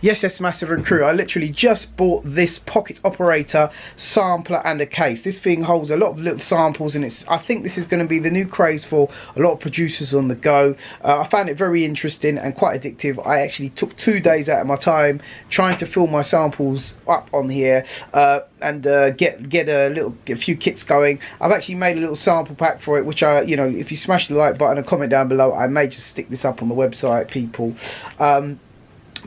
Yes, Massive and crew, I literally just bought this pocket operator sampler and a case. This thing holds a lot of little samples, and I think this is going to be the new craze for a lot of producers on the go. I found it very interesting and quite addictive. I actually took 2 days out of my time trying to fill my samples up on here and get a few kits going. I've actually made a little sample pack for it, which you know, if you smash the like button and comment down below, I may just stick this up on the website, people.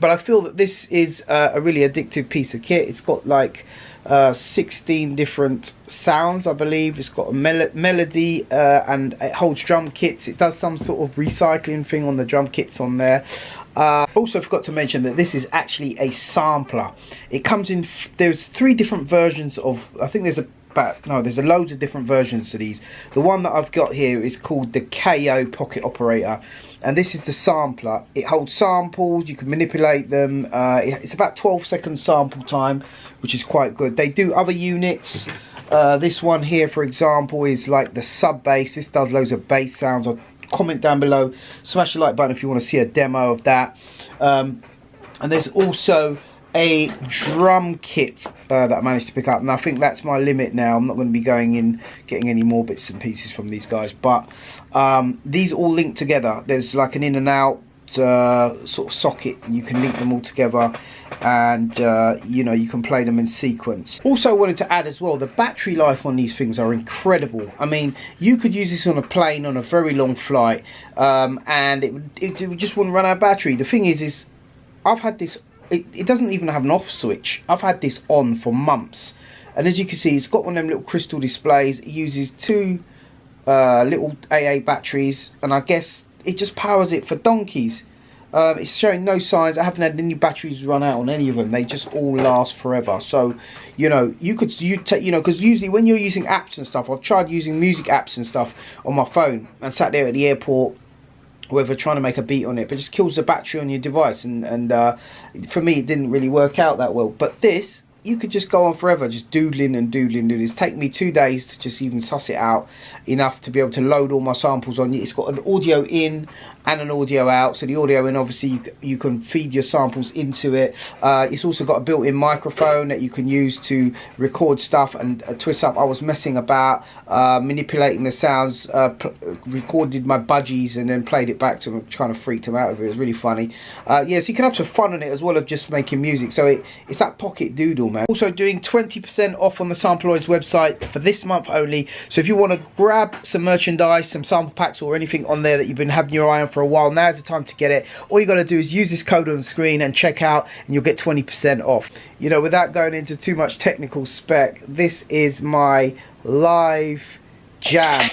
But I feel that this is a really addictive piece of kit. It's got like 16 different sounds, I believe. It's got a melody and it holds drum kits. It does some sort of recycling thing on the drum kits on there. Also forgot to mention that this is actually a sampler. It comes in, there's 3 different versions of, I think there's there's loads of different versions to these. The one that I've got here is called the KO pocket operator, and this is the sampler. It holds samples, you can manipulate them. It's about 12 seconds sample time, which is quite good. They do other units. This one here, for example, is like the sub bass. This does loads of bass sounds. I'll comment down below, smash the like button if you want to see a demo of that. And there's also a drum kit that I managed to pick up, and I think that's my limit now. I'm not going to be going in getting any more bits and pieces from these guys, but these all link together. There's like an in and out sort of socket, and you can link them all together, and you know, you can play them in sequence. Also, I wanted to add as well, the battery life on these things are incredible. I mean, you could use this on a plane on a very long flight, and it just wouldn't run out of battery. The thing is I've had this. It doesn't even have an off switch. I've had this on for months, and as you can see, it's got one of them little crystal displays. It uses 2 little AA batteries, and I guess it just powers it for donkeys. It's showing no signs. I haven't had any batteries run out on any of them. They just all last forever. So, you know, you know, because usually when you're using apps and stuff, I've tried using music apps and stuff on my phone and sat there at the airport, whether trying to make a beat on it, but it just kills the battery on your device, and for me it didn't really work out that well. But this, you could just go on forever just doodling and doodling. It's taken me 2 days to just even suss it out enough to be able to load all my samples on. It's got an audio in and an audio out. So the audio in, obviously you can feed your samples into it. It's also got a built-in microphone that you can use to record stuff and twist up. I was messing about, manipulating the sounds, recorded my budgies and then played it back to them, kind of freaked them out of it. It was really funny. Yeah, so you can have some fun on it as well as just making music. So it's that pocket doodle, man. Also doing 20% off on the Sampleoids website for this month only. So if you want to grab some merchandise, some sample packs or anything on there that you've been having your eye on for a while, now's the time to get it. All you got to do is use this code on the screen and check out, and you'll get 20% off. You know, without going into too much technical spec, this is my live jam.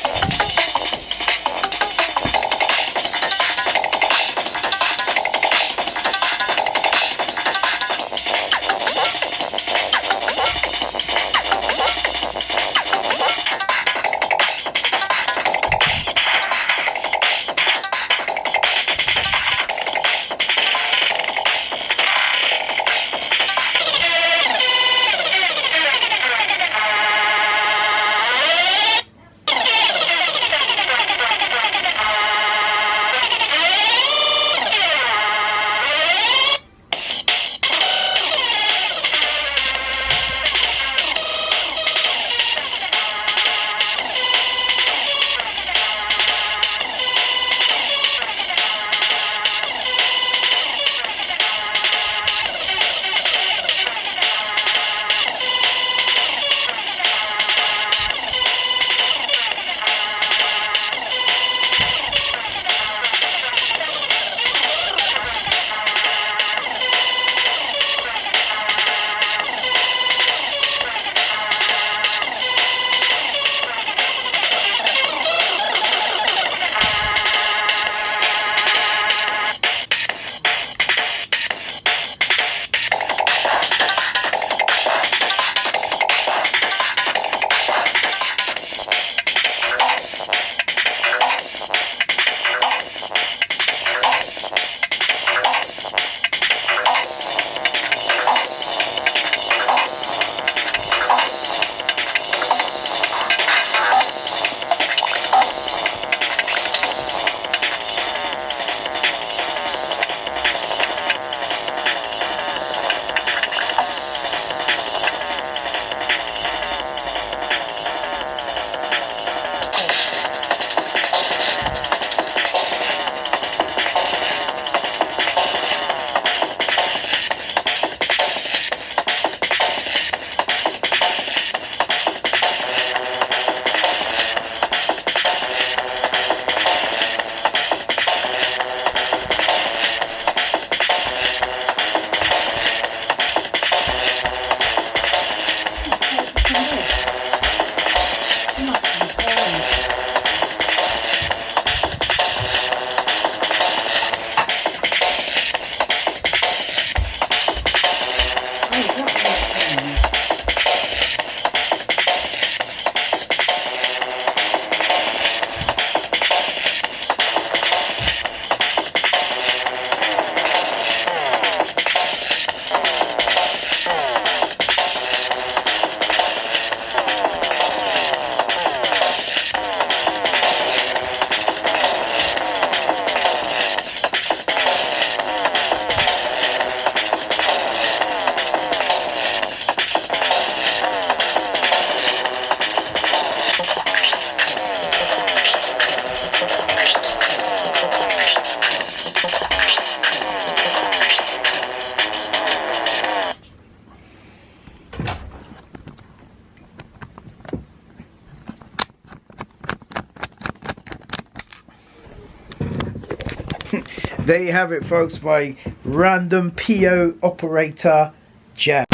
There you have it, folks, my random PO operator jam.